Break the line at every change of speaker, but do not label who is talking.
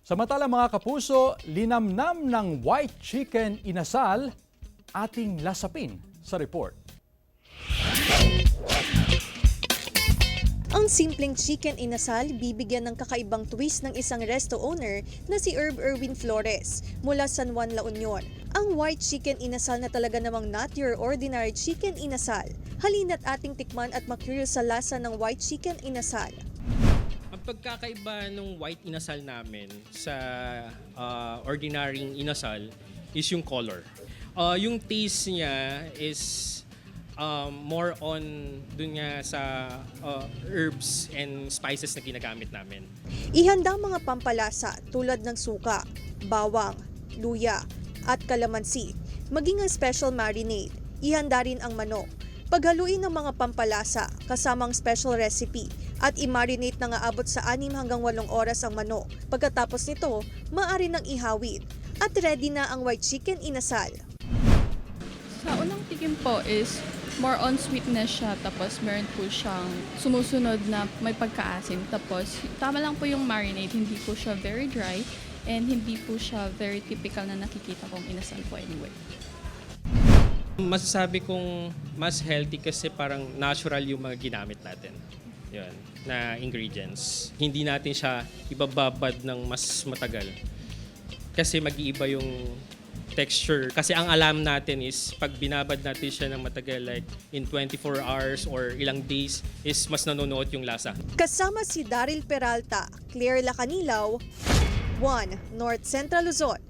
Samantala mga kapuso, linamnam ng white chicken inasal, ating lasapin sa report.
Ang simpleng chicken inasal bibigyan ng kakaibang twist ng isang resto owner na si Herb Erwin Flores mula San Juan, La Union. Ang white chicken inasal na talaga namang not your ordinary chicken inasal. Halina't ating tikman at makurious sa lasa ng white chicken inasal.
Ang pagkakaiba ng white inasal namin sa ordinary inasal is yung color. Yung taste niya is more on dun nga sa herbs and spices na ginagamit namin.
Ihanda ang mga pampalasa tulad ng suka, bawang, luya at kalamansi. Maging ang special marinade. Ihanda rin ang manok. Paghaluin ng mga pampalasa kasamang special recipe at i-marinate na nga abot sa 6 hanggang 8 oras ang manok. Pagkatapos nito, maaari nang ihawid at ready na ang white chicken inasal.
Sa unang tikim po is more on sweetness siya, tapos meron po siyang sumusunod na may pagkaasim. Tapos tama lang po yung marinade, hindi po siya very dry and hindi po siya very typical na nakikita kong inasal po anyway.
Masasabi kong mas healthy kasi parang natural yung mga ginamit natin. Yun, na ingredients. Hindi natin siya ibababad ng mas matagal. Kasi mag-iiba yung texture. Kasi ang alam natin is pag binabad natin siya ng matagal like in 24 hours or ilang days is mas nanonood yung lasa.
Kasama si Daryl Peralta, Claire Lacanilaw, 1 North Central Luzon.